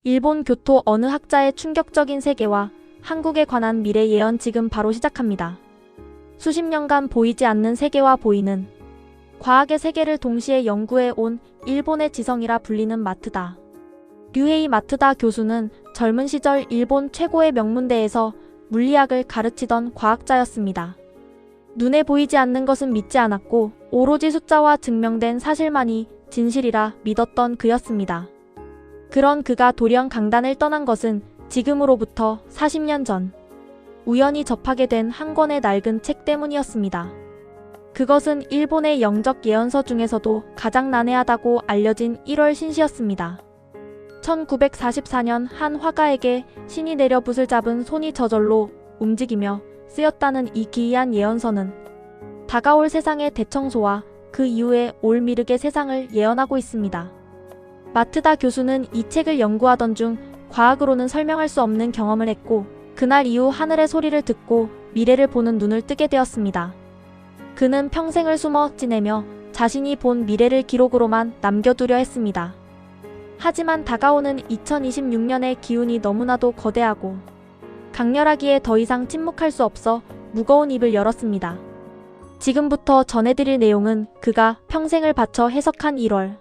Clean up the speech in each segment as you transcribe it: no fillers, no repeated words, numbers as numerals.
일본 교토 어느 학자의 충격적인 세계와 한국에 관한 미래 예언 지금 바로 시작합니다. 수십 년간 보이지 않는 세계와 보이는 과학의 세계를 동시에 연구해 온 일본의 지성이라 불리는 마트다. 류헤이 마트다 교수는 젊은 시절 일본 최고의 명문대에서 물리학을 가르치던 과학자였습니다. 눈에 보이지 않는 것은 믿지 않았고 오로지 숫자와 증명된 사실만이 진실이라 믿었던 그였습니다. 그런 그가 돌연 강단을 떠난 것은 지금으로부터 40년 전 우연히 접하게 된 한 권의 낡은 책 때문이었습니다. 그것은 일본의 영적 예언서 중에서도 가장 난해하다고 알려진 1월 신시였습니다. 1944년 한 화가에게 신이 내려 붓을 잡은 손이 저절로 움직이며 쓰였다는 이 기이한 예언서는 다가올 세상의 대청소와 그 이후에 올 미륵의 세상을 예언하고 있습니다. 마트다 교수는 이 책을 연구하던 중 과학으로는 설명할 수 없는 경험을 했고 그날 이후 하늘의 소리를 듣고 미래를 보는 눈을 뜨게 되었습니다. 그는 평생을 숨어 지내며 자신이 본 미래를 기록으로만 남겨두려 했습니다. 하지만 다가오는 2026년의 기운이 너무나도 거대하고 강렬하기에 더 이상 침묵할 수 없어 무거운 입을 열었습니다. 지금부터 전해드릴 내용은 그가 평생을 바쳐 해석한 1월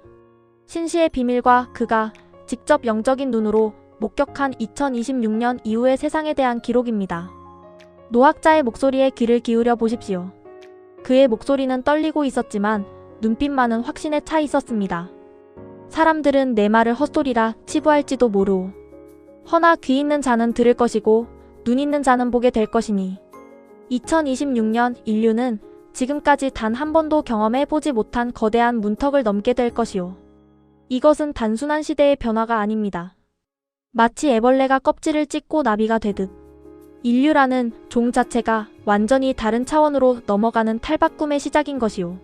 신시의 비밀과 그가 직접 영적인 눈으로 목격한 2026년 이후의 세상에 대한 기록입니다. 노학자의 목소리에 귀를 기울여 보십시오. 그의 목소리는 떨리고 있었지만 눈빛만은 확신에 차 있었습니다. 사람들은 내 말을 헛소리라 치부할지도 모르오. 허나 귀 있는 자는 들을 것이고 눈 있는 자는 보게 될 것이니 2026년 인류는 지금까지 단 한 번도 경험해보지 못한 거대한 문턱을 넘게 될 것이오. 이것은 단순한 시대의 변화가 아닙니다. 마치 애벌레가 껍질을 찢고 나비가 되듯 인류라는 종 자체가 완전히 다른 차원으로 넘어가는 탈바꿈의 시작인 것이오.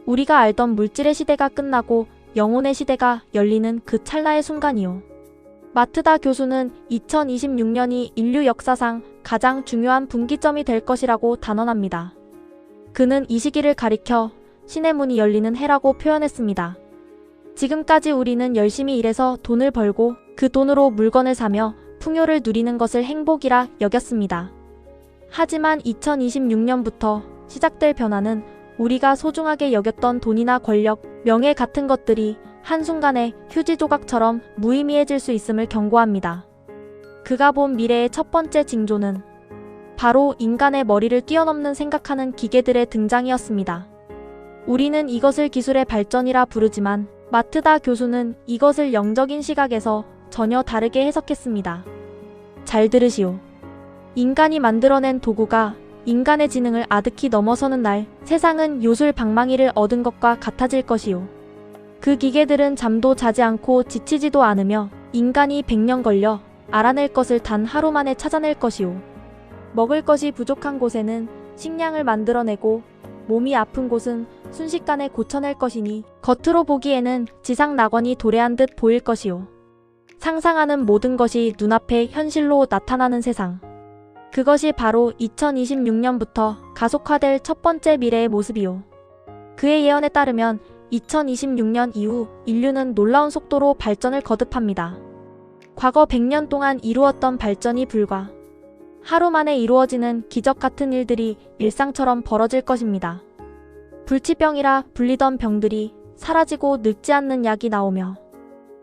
우리가 알던 물질의 시대가 끝나고 영혼의 시대가 열리는 그 찰나의 순간이오. 마트다 교수는 2026년이 인류 역사상 가장 중요한 분기점이 될 것이라고 단언합니다. 그는 이 시기를 가리켜 신의 문이 열리는 해라고 표현했습니다. 지금까지 우리는 열심히 일해서 돈을 벌고 그 돈으로 물건을 사며 풍요를 누리는 것을 행복이라 여겼습니다. 하지만 2026년부터 시작될 변화는 우리가 소중하게 여겼던 돈이나 권력, 명예 같은 것들이 한순간에 휴지 조각처럼 무의미해질 수 있음을 경고합니다. 그가 본 미래의 첫 번째 징조는 바로 인간의 머리를 뛰어넘는 생각하는 기계들의 등장이었습니다. 우리는 이것을 기술의 발전이라 부르지만 마트다 교수는 이것을 영적인 시각에서 전혀 다르게 해석했습니다. 잘 들으시오. 인간이 만들어낸 도구가 인간의 지능을 아득히 넘어서는 날 세상은 요술방망이를 얻은 것과 같아질 것이오. 그 기계들은 잠도 자지 않고 지치지도 않으며 인간이 100년 걸려 알아낼 것을 단 하루 만에 찾아낼 것이오. 먹을 것이 부족한 곳에는 식량을 만들어내고 몸이 아픈 곳은 순식간에 고쳐낼 것이니 겉으로 보기에는 지상 낙원이 도래한 듯 보일 것이오. 상상하는 모든 것이 눈앞에 현실로 나타나는 세상. 그것이 바로 2026년부터 가속화될 첫 번째 미래의 모습이오. 그의 예언에 따르면 2026년 이후 인류는 놀라운 속도로 발전을 거듭합니다. 과거 100년 동안 이루었던 발전이 불과 하루 만에 이루어지는 기적 같은 일들이 일상처럼 벌어질 것입니다. 불치병이라 불리던 병들이 사라지고 늙지 않는 약이 나오며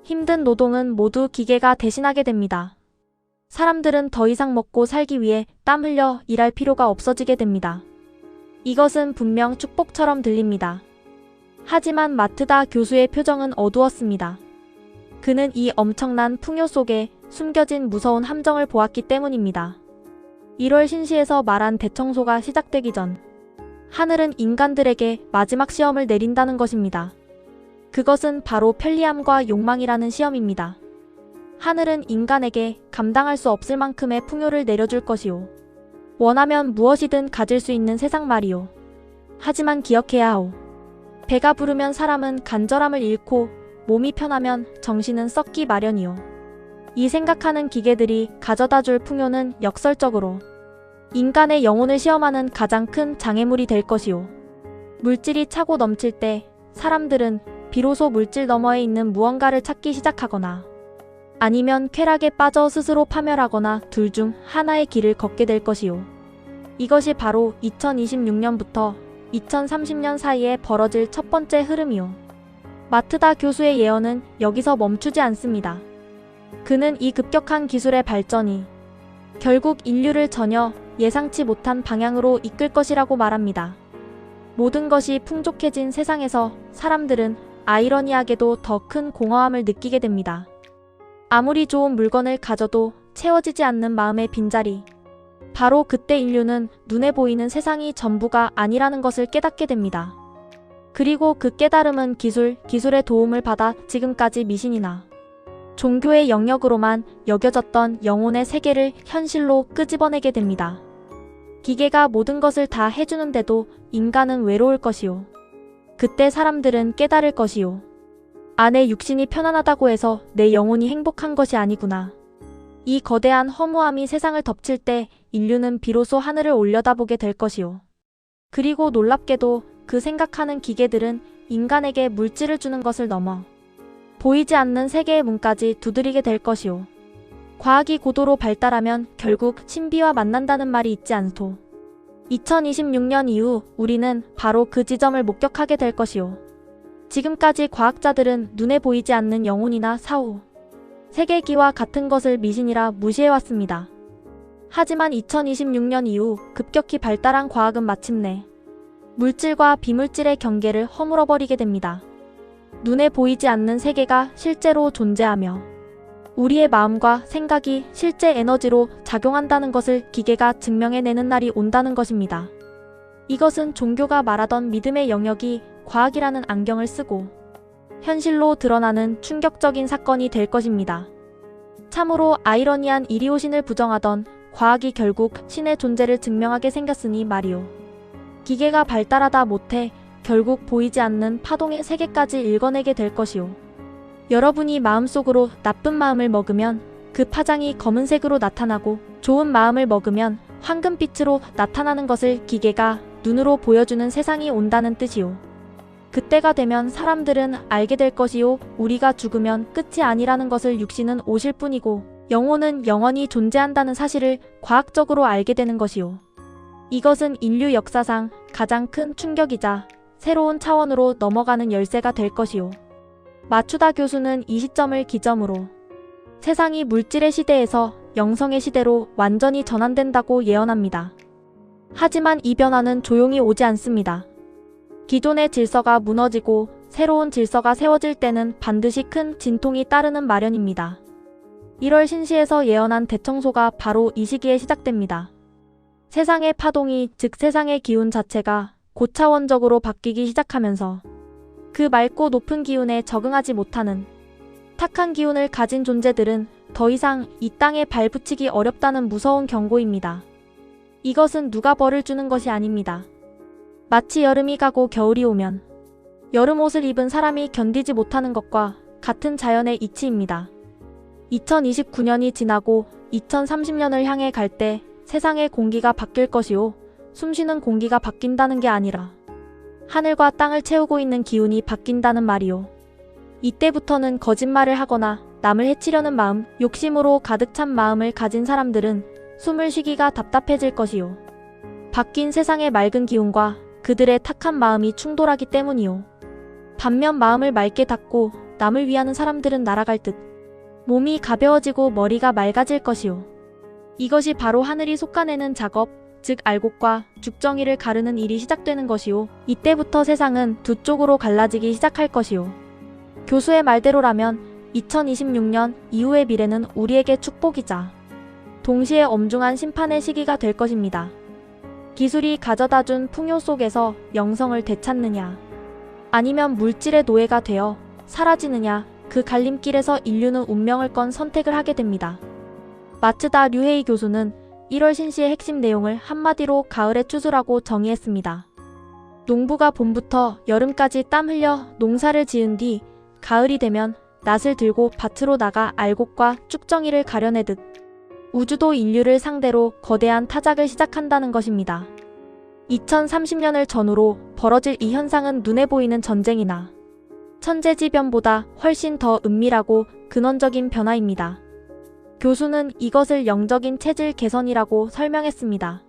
힘든 노동은 모두 기계가 대신하게 됩니다. 사람들은 더 이상 먹고 살기 위해 땀 흘려 일할 필요가 없어지게 됩니다. 이것은 분명 축복처럼 들립니다. 하지만 마트다 교수의 표정은 어두웠습니다. 그는 이 엄청난 풍요 속에 숨겨진 무서운 함정을 보았기 때문입니다. 1월 신시에서 말한 대청소가 시작되기 전 하늘은 인간들에게 마지막 시험을 내린다는 것입니다. 그것은 바로 편리함과 욕망이라는 시험입니다. 하늘은 인간에게 감당할 수 없을 만큼의 풍요를 내려줄 것이오. 원하면 무엇이든 가질 수 있는 세상 말이오. 하지만 기억해야 하오. 배가 부르면 사람은 간절함을 잃고 몸이 편하면 정신은 썩기 마련이오. 이 생각하는 기계들이 가져다줄 풍요는 역설적으로 인간의 영혼을 시험하는 가장 큰 장애물이 될 것이오. 물질이 차고 넘칠 때 사람들은 비로소 물질 너머에 있는 무언가를 찾기 시작하거나 아니면 쾌락에 빠져 스스로 파멸하거나 둘 중 하나의 길을 걷게 될 것이요. 이것이 바로 2026년부터 2030년 사이에 벌어질 첫 번째 흐름이요. 마트다 교수의 예언은 여기서 멈추지 않습니다. 그는 이 급격한 기술의 발전이 결국 인류를 전혀 예상치 못한 방향으로 이끌 것이라고 말합니다. 모든 것이 풍족해진 세상에서 사람들은 아이러니하게도 더 큰 공허함을 느끼게 됩니다. 아무리 좋은 물건을 가져도 채워지지 않는 마음의 빈자리. 바로 그때 인류는 눈에 보이는 세상이 전부가 아니라는 것을 깨닫게 됩니다. 그리고 그 깨달음은 기술의 도움을 받아 지금까지 미신이나 종교의 영역으로만 여겨졌던 영혼의 세계를 현실로 끄집어내게 됩니다. 기계가 모든 것을 다 해주는데도 인간은 외로울 것이요. 그때 사람들은 깨달을 것이요. 내 육신이 편안하다고 해서 내 영혼이 행복한 것이 아니구나. 이 거대한 허무함이 세상을 덮칠 때 인류는 비로소 하늘을 올려다보게 될 것이요. 그리고 놀랍게도 그 생각하는 기계들은 인간에게 물질을 주는 것을 넘어 보이지 않는 세계의 문까지 두드리게 될 것이요. 과학이 고도로 발달하면 결국 신비와 만난다는 말이 있지 않소. 2026년 이후 우리는 바로 그 지점을 목격하게 될 것이요. 지금까지 과학자들은 눈에 보이지 않는 영혼이나 사후, 세계기와 같은 것을 미신이라 무시해왔습니다. 하지만 2026년 이후 급격히 발달한 과학은 마침내 물질과 비물질의 경계를 허물어버리게 됩니다. 눈에 보이지 않는 세계가 실제로 존재하며 우리의 마음과 생각이 실제 에너지로 작용한다는 것을 기계가 증명해내는 날이 온다는 것입니다. 이것은 종교가 말하던 믿음의 영역이 과학이라는 안경을 쓰고 현실로 드러나는 충격적인 사건이 될 것입니다. 참으로 아이러니한 이리오신을 부정하던 과학이 결국 신의 존재를 증명하게 생겼으니 말이오. 기계가 발달하다 못해 결국 보이지 않는 파동의 세계까지 읽어내게 될 것이오. 여러분이 마음속으로 나쁜 마음을 먹으면 그 파장이 검은색으로 나타나고 좋은 마음을 먹으면 황금빛으로 나타나는 것을 기계가 눈으로 보여주는 세상이 온다는 뜻이오. 그때가 되면 사람들은 알게 될 것이요. 우리가 죽으면 끝이 아니라는 것을 육신은 오실 뿐이고 영혼은 영원히 존재한다는 사실을 과학적으로 알게 되는 것이요. 이것은 인류 역사상 가장 큰 충격이자 새로운 차원으로 넘어가는 열쇠가 될 것이요. 마츠다 교수는 이 시점을 기점으로 세상이 물질의 시대에서 영성의 시대로 완전히 전환된다고 예언합니다. 하지만 이 변화는 조용히 오지 않습니다. 기존의 질서가 무너지고 새로운 질서가 세워질 때는 반드시 큰 진통이 따르는 마련입니다. 1월 신시에서 예언한 대청소가 바로 이 시기에 시작됩니다. 세상의 파동이, 즉 세상의 기운 자체가 고차원적으로 바뀌기 시작하면서 그 맑고 높은 기운에 적응하지 못하는 탁한 기운을 가진 존재들은 더 이상 이 땅에 발붙이기 어렵다는 무서운 경고입니다. 이것은 누가 벌을 주는 것이 아닙니다. 마치 여름이 가고 겨울이 오면 여름 옷을 입은 사람이 견디지 못하는 것과 같은 자연의 이치입니다. 2029년이 지나고 2030년을 향해 갈 때 세상의 공기가 바뀔 것이요. 숨쉬는 공기가 바뀐다는 게 아니라 하늘과 땅을 채우고 있는 기운이 바뀐다는 말이요. 이때부터는 거짓말을 하거나 남을 해치려는 마음, 욕심으로 가득 찬 마음을 가진 사람들은 숨을 쉬기가 답답해질 것이요. 바뀐 세상의 맑은 기운과 그들의 탁한 마음이 충돌하기 때문이요. 반면 마음을 맑게 닫고 남을 위하는 사람들은 날아갈 듯 몸이 가벼워지고 머리가 맑아질 것이요. 이것이 바로 하늘이 솎아내는 작업, 즉 알곡과 죽정이를 가르는 일이 시작되는 것이요. 이때부터 세상은 두 쪽으로 갈라지기 시작할 것이요. 교수의 말대로라면 2026년 이후의 미래는 우리에게 축복이자 동시에 엄중한 심판의 시기가 될 것입니다. 기술이 가져다준 풍요 속에서 영성을 되찾느냐, 아니면 물질의 노예가 되어 사라지느냐, 그 갈림길에서 인류는 운명을 건 선택을 하게 됩니다. 마츠다 류헤이 교수는 1월 신시의 핵심 내용을 한마디로 가을의 추수라고 정의했습니다. 농부가 봄부터 여름까지 땀 흘려 농사를 지은 뒤 가을이 되면 낫을 들고 밭으로 나가 알곡과 쭉정이를 가려내듯 우주도 인류를 상대로 거대한 타작을 시작한다는 것입니다. 2030년을 전후로 벌어질 이 현상은 눈에 보이는 전쟁이나 천재지변보다 훨씬 더 은밀하고 근원적인 변화입니다. 교수는 이것을 영적인 체질 개선이라고 설명했습니다.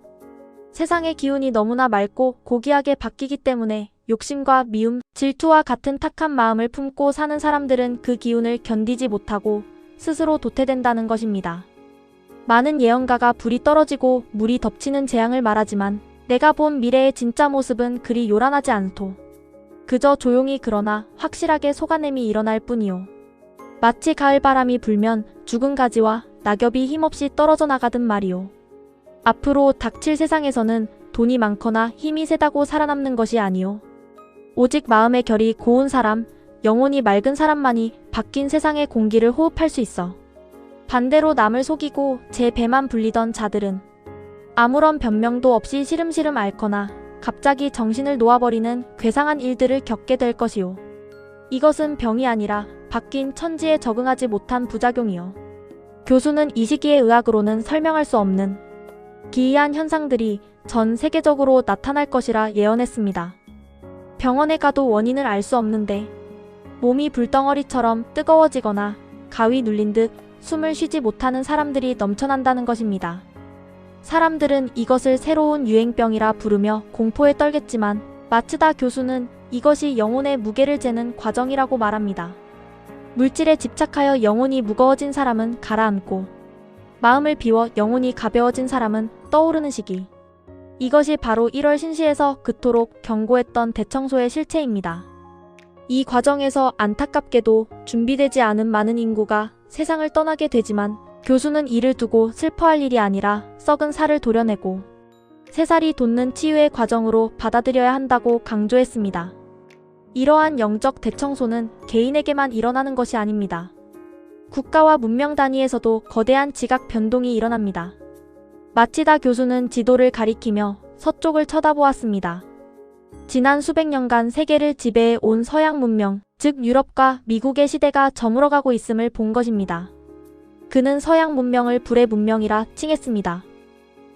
세상의 기운이 너무나 맑고 고귀하게 바뀌기 때문에 욕심과 미움, 질투와 같은 착한 마음을 품고 사는 사람들은 그 기운을 견디지 못하고 스스로 도태된다는 것입니다. 많은 예언가가 불이 떨어지고 물이 덮치는 재앙을 말하지만 내가 본 미래의 진짜 모습은 그리 요란하지 않소. 그저 조용히 그러나 확실하게 속아냄이 일어날 뿐이요. 마치 가을바람이 불면 죽은 가지와 낙엽이 힘없이 떨어져 나가듯 말이요. 앞으로 닥칠 세상에서는 돈이 많거나 힘이 세다고 살아남는 것이 아니요. 오직 마음의 결이 고운 사람, 영혼이 맑은 사람만이 바뀐 세상의 공기를 호흡할 수 있어. 반대로 남을 속이고 제 배만 불리던 자들은 아무런 변명도 없이 시름시름 앓거나 갑자기 정신을 놓아버리는 괴상한 일들을 겪게 될 것이요. 이것은 병이 아니라 바뀐 천지에 적응하지 못한 부작용이요. 교수는 이 시기의 의학으로는 설명할 수 없는 기이한 현상들이 전 세계적으로 나타날 것이라 예언했습니다. 병원에 가도 원인을 알 수 없는데 몸이 불덩어리처럼 뜨거워지거나 가위 눌린 듯 숨을 쉬지 못하는 사람들이 넘쳐난다는 것입니다. 사람들은 이것을 새로운 유행병이라 부르며 공포에 떨겠지만 마츠다 교수는 이것이 영혼의 무게를 재는 과정이라고 말합니다. 물질에 집착하여 영혼이 무거워진 사람은 가라앉고 마음을 비워 영혼이 가벼워진 사람은 떠오르는 시기. 이것이 바로 1월 신시에서 그토록 경고했던 대청소의 실체입니다. 이 과정에서 안타깝게도 준비되지 않은 많은 인구가 세상을 떠나게 되지만 교수는 이를 두고 슬퍼할 일이 아니라 썩은 살을 도려내고 새살이 돋는 치유의 과정으로 받아들여야 한다고 강조했습니다. 이러한 영적 대청소는 개인에게만 일어나는 것이 아닙니다. 국가와 문명 단위에서도 거대한 지각 변동이 일어납니다. 마치다 교수는 지도를 가리키며 서쪽을 쳐다보았습니다. 지난 수백 년간 세계를 지배해 온 서양 문명, 즉 유럽과 미국의 시대가 저물어가고 있음을 본 것입니다. 그는 서양 문명을 불의 문명이라 칭했습니다.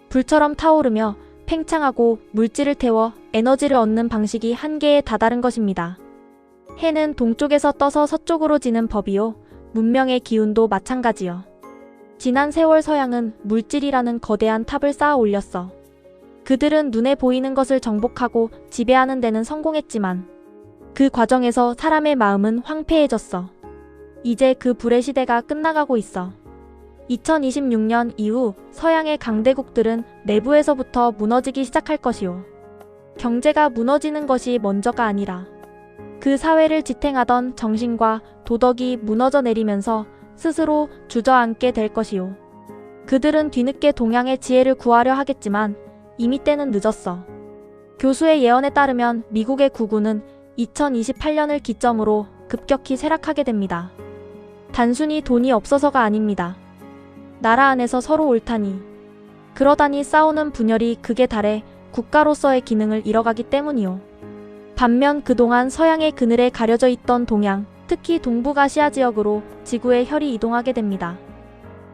불처럼 타오르며 팽창하고 물질을 태워 에너지를 얻는 방식이 한계에 다다른 것입니다. 해는 동쪽에서 떠서 서쪽으로 지는 법이요. 문명의 기운도 마찬가지요. 지난 세월 서양은 물질이라는 거대한 탑을 쌓아 올렸어. 그들은 눈에 보이는 것을 정복하고 지배하는 데는 성공했지만 그 과정에서 사람의 마음은 황폐해졌어. 이제 그 불의 시대가 끝나가고 있어. 2026년 이후 서양의 강대국들은 내부에서부터 무너지기 시작할 것이요. 경제가 무너지는 것이 먼저가 아니라 그 사회를 지탱하던 정신과 도덕이 무너져 내리면서 스스로 주저앉게 될 것이요. 그들은 뒤늦게 동양의 지혜를 구하려 하겠지만 이미 때는 늦었어. 교수의 예언에 따르면 미국의 구구는 2028년을 기점으로 급격히 쇠락하게 됩니다. 단순히 돈이 없어서가 아닙니다. 나라 안에서 서로 옳다니 그러다니 싸우는 분열이 극에 달해 국가로서의 기능을 잃어가기 때문이요. 반면 그동안 서양의 그늘에 가려져 있던 동양, 특히 동북아시아 지역으로 지구의 혈이 이동하게 됩니다.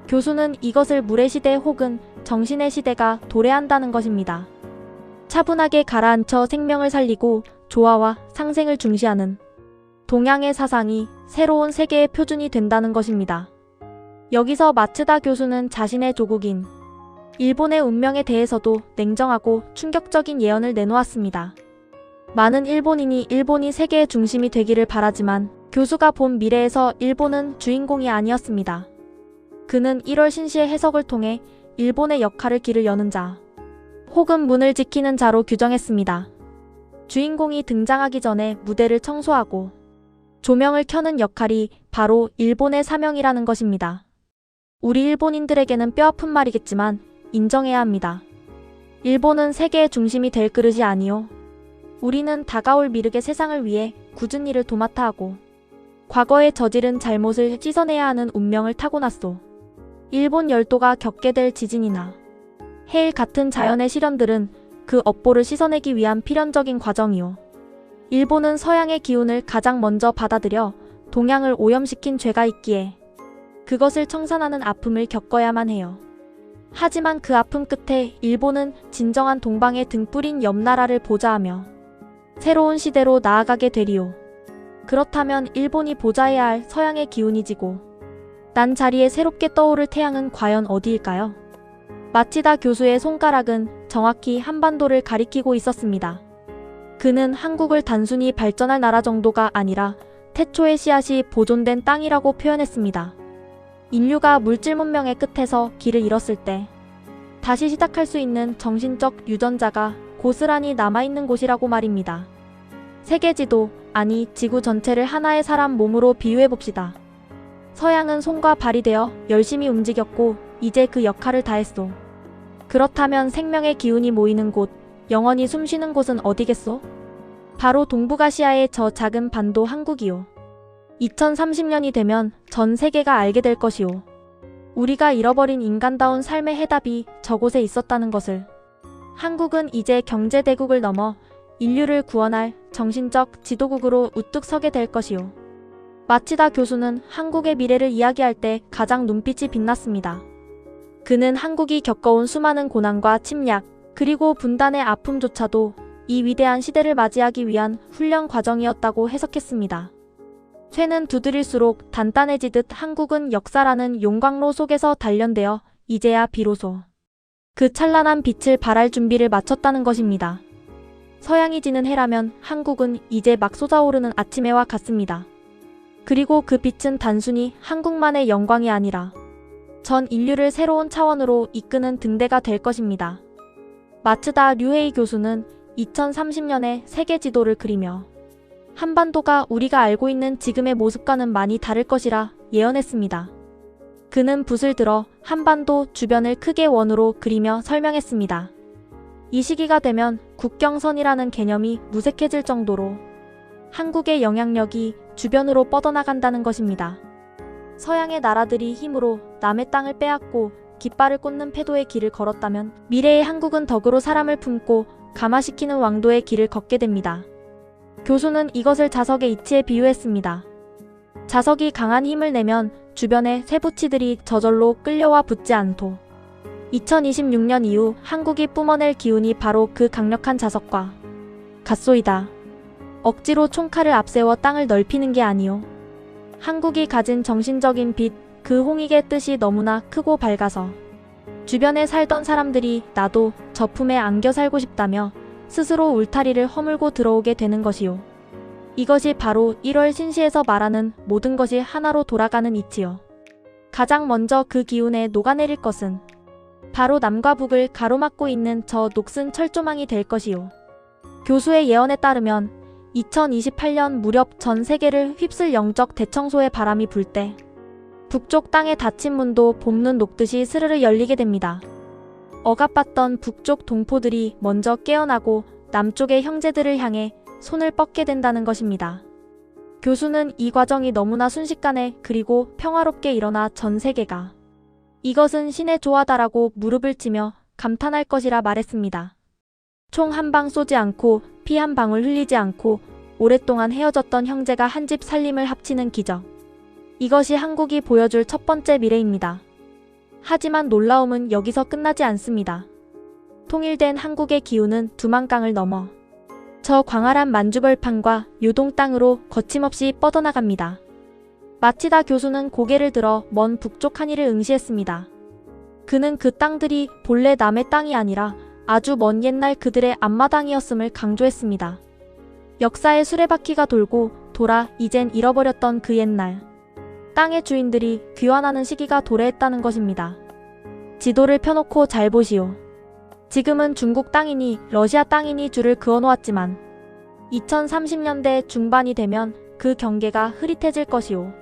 교수는 이것을 물의 시대 혹은 정신의 시대가 도래한다는 것입니다. 차분하게 가라앉혀 생명을 살리고 조화와 상생을 중시하는 동양의 사상이 새로운 세계의 표준이 된다는 것입니다. 여기서 마츠다 교수는 자신의 조국인 일본의 운명에 대해서도 냉정하고 충격적인 예언을 내놓았습니다. 많은 일본인이 일본이 세계의 중심이 되기를 바라지만 교수가 본 미래에서 일본은 주인공이 아니었습니다. 그는 1월 신시의 해석을 통해 일본의 역할을 길을 여는 자, 혹은 문을 지키는 자로 규정했습니다. 주인공이 등장하기 전에 무대를 청소하고 조명을 켜는 역할이 바로 일본의 사명이라는 것입니다. 우리 일본인들에게는 뼈아픈 말이겠지만 인정해야 합니다. 일본은 세계의 중심이 될 그릇이 아니요. 우리는 다가올 미륵의 세상을 위해 굳은 일을 도맡아 하고 과거에 저지른 잘못을 씻어내야 하는 운명을 타고났소. 일본 열도가 겪게 될 지진이나 해일 같은 자연의 시련들은 그 업보를 씻어내기 위한 필연적인 과정이요. 일본은 서양의 기운을 가장 먼저 받아들여 동양을 오염시킨 죄가 있기에 그것을 청산하는 아픔을 겪어야만 해요. 하지만 그 아픔 끝에 일본은 진정한 동방의 등불인 옆나라를 보좌하며 새로운 시대로 나아가게 되리요. 그렇다면 일본이 보좌해야 할 서양의 기운이 지고 난 자리에 새롭게 떠오를 태양은 과연 어디일까요? 마치다 교수의 손가락은 정확히 한반도를 가리키고 있었습니다. 그는 한국을 단순히 발전할 나라 정도가 아니라 태초의 씨앗이 보존된 땅이라고 표현했습니다. 인류가 물질 문명의 끝에서 길을 잃었을 때 다시 시작할 수 있는 정신적 유전자가 고스란히 남아있는 곳이라고 말입니다. 세계 지도, 아니 지구 전체를 하나의 사람 몸으로 비유해봅시다. 서양은 손과 발이 되어 열심히 움직였고 이제 그 역할을 다했소. 그렇다면 생명의 기운이 모이는 곳, 영원히 숨쉬는 곳은 어디겠소? 바로 동북아시아의 저 작은 반도 한국이요. 2030년이 되면 전 세계가 알게 될 것이오. 우리가 잃어버린 인간다운 삶의 해답이 저곳에 있었다는 것을. 한국은 이제 경제대국을 넘어 인류를 구원할 정신적 지도국으로 우뚝 서게 될 것이오. 마치다 교수는 한국의 미래를 이야기할 때 가장 눈빛이 빛났습니다. 그는 한국이 겪어온 수많은 고난과 침략, 그리고 분단의 아픔조차도 이 위대한 시대를 맞이하기 위한 훈련 과정이었다고 해석했습니다. 쇠는 두드릴수록 단단해지듯 한국은 역사라는 용광로 속에서 단련되어 이제야 비로소 그 찬란한 빛을 발할 준비를 마쳤다는 것입니다. 서양이 지는 해라면 한국은 이제 막 솟아오르는 아침해와 같습니다. 그리고 그 빛은 단순히 한국만의 영광이 아니라 전 인류를 새로운 차원으로 이끄는 등대가 될 것입니다. 마츠다 류헤이 교수는 2030년의 세계 지도를 그리며 한반도가 우리가 알고 있는 지금의 모습과는 많이 다를 것이라 예언했습니다. 그는 붓을 들어 한반도 주변을 크게 원으로 그리며 설명했습니다. 이 시기가 되면 국경선이라는 개념이 무색해질 정도로 한국의 영향력이 주변으로 뻗어나간다는 것입니다. 서양의 나라들이 힘으로 남의 땅을 빼앗고 깃발을 꽂는 패도의 길을 걸었다면 미래의 한국은 덕으로 사람을 품고 감화시키는 왕도의 길을 걷게 됩니다. 교수는 이것을 자석의 이치에 비유했습니다. 자석이 강한 힘을 내면 주변의 쇠붙이들이 저절로 끌려와 붙지 않도. 2026년 이후 한국이 뿜어낼 기운이 바로 그 강력한 자석과 같소이다. 억지로 총칼을 앞세워 땅을 넓히는 게 아니오. 한국이 가진 정신적인 빛, 그 홍익의 뜻이 너무나 크고 밝아서 주변에 살던 사람들이 나도 저 품에 안겨 살고 싶다며 스스로 울타리를 허물고 들어오게 되는 것이요. 이것이 바로 1월 신시에서 말하는 모든 것이 하나로 돌아가는 이치요. 가장 먼저 그 기운에 녹아내릴 것은 바로 남과 북을 가로막고 있는 저 녹슨 철조망이 될 것이요. 교수의 예언에 따르면 2028년 무렵 전 세계를 휩쓸 영적 대청소의 바람이 불 때 북쪽 땅에 닫힌 문도 봄눈 녹듯이 스르르 열리게 됩니다. 억압받던 북쪽 동포들이 먼저 깨어나고 남쪽의 형제들을 향해 손을 뻗게 된다는 것입니다. 교수는 이 과정이 너무나 순식간에 그리고 평화롭게 일어나 전 세계가 이것은 신의 조화다라고 무릎을 치며 감탄할 것이라 말했습니다. 총 한 방 쏘지 않고 피 한 방울 흘리지 않고 오랫동안 헤어졌던 형제가 한 집 살림을 합치는 기적. 이것이 한국이 보여줄 첫 번째 미래입니다. 하지만 놀라움은 여기서 끝나지 않습니다. 통일된 한국의 기운은 두만강을 넘어 저 광활한 만주벌판과 요동 땅으로 거침없이 뻗어나갑니다. 마치다 교수는 고개를 들어 먼 북쪽 한이를 응시했습니다. 그는 그 땅들이 본래 남의 땅이 아니라 아주 먼 옛날 그들의 앞마당이었음을 강조했습니다. 역사의 수레바퀴가 돌고 돌아 이젠 잃어버렸던 그 옛날 땅의 주인들이 귀환하는 시기가 도래했다는 것입니다. 지도를 펴놓고 잘 보시오. 지금은 중국 땅이니 러시아 땅이니 줄을 그어놓았지만 2030년대 중반이 되면 그 경계가 흐릿해질 것이오.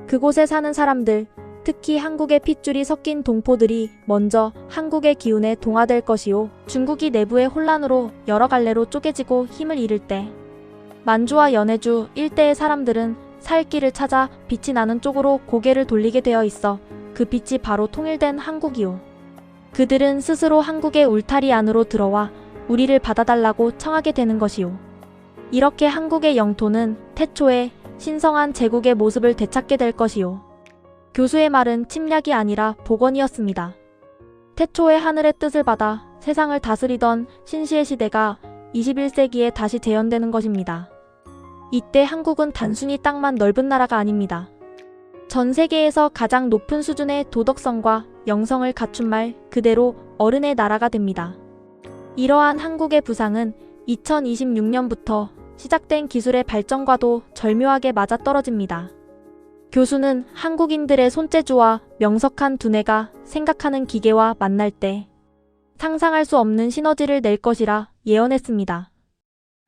그곳에 사는 사람들, 특히 한국의 핏줄이 섞인 동포들이 먼저 한국의 기운에 동화될 것이오. 중국이 내부의 혼란으로 여러 갈래로 쪼개지고 힘을 잃을 때 만주와 연해주 일대의 사람들은 살 길을 찾아 빛이 나는 쪽으로 고개를 돌리게 되어 있어 그 빛이 바로 통일된 한국이오. 그들은 스스로 한국의 울타리 안으로 들어와 우리를 받아달라고 청하게 되는 것이오. 이렇게 한국의 영토는 태초의 신성한 제국의 모습을 되찾게 될 것이오. 교수의 말은 침략이 아니라 복원이었습니다. 태초의 하늘의 뜻을 받아 세상을 다스리던 신시의 시대가 21세기에 다시 재현되는 것입니다. 이때 한국은 단순히 땅만 넓은 나라가 아닙니다. 전 세계에서 가장 높은 수준의 도덕성과 영성을 갖춘 말 그대로 어른의 나라가 됩니다. 이러한 한국의 부상은 2026년부터 시작된 기술의 발전과도 절묘하게 맞아떨어집니다. 교수는 한국인들의 손재주와 명석한 두뇌가 생각하는 기계와 만날 때 상상할 수 없는 시너지를 낼 것이라 예언했습니다.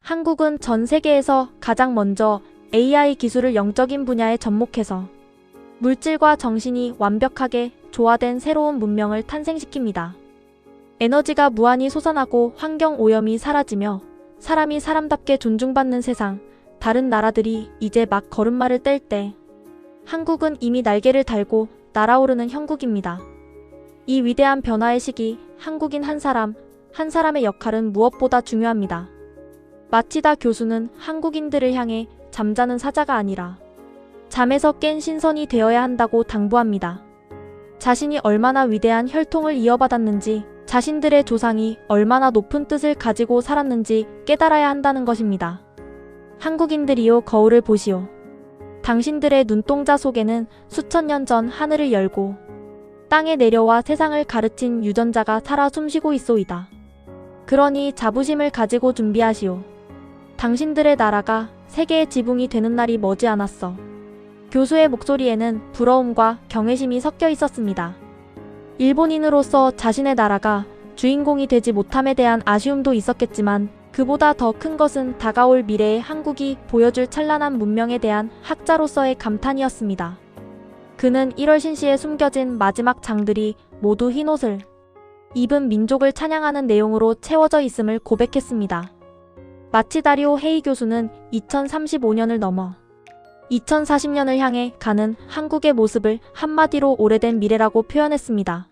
한국은 전 세계에서 가장 먼저 AI 기술을 영적인 분야에 접목해서 물질과 정신이 완벽하게 조화된 새로운 문명을 탄생시킵니다. 에너지가 무한히 솟아나고 환경 오염이 사라지며 사람이 사람답게 존중받는 세상, 다른 나라들이 이제 막 걸음마를 뗄 때 한국은 이미 날개를 달고 날아오르는 형국입니다. 이 위대한 변화의 시기, 한국인 한 사람의 역할은 무엇보다 중요합니다. 마치다 교수는 한국인들을 향해 잠자는 사자가 아니라 잠에서 깬 신선이 되어야 한다고 당부합니다. 자신이 얼마나 위대한 혈통을 이어받았는지, 자신들의 조상이 얼마나 높은 뜻을 가지고 살았는지 깨달아야 한다는 것입니다. 한국인들이요, 거울을 보시오. 당신들의 눈동자 속에는 수천 년 전 하늘을 열고 땅에 내려와 세상을 가르친 유전자가 살아 숨쉬고 있소이다. 그러니 자부심을 가지고 준비하시오. 당신들의 나라가 세계의 지붕이 되는 날이 머지않았어. 교수의 목소리에는 부러움과 경외심이 섞여 있었습니다. 일본인으로서 자신의 나라가 주인공이 되지 못함에 대한 아쉬움도 있었겠지만 그보다 더 큰 것은 다가올 미래의 한국이 보여줄 찬란한 문명에 대한 학자로서의 감탄이었습니다. 그는 1월 신시에 숨겨진 마지막 장들이 모두 흰옷을 입은 민족을 찬양하는 내용으로 채워져 있음을 고백했습니다. 마치 다리오 헤이 교수는 2035년을 넘어 2040년을 향해 가는 한국의 모습을 한마디로 오래된 미래라고 표현했습니다.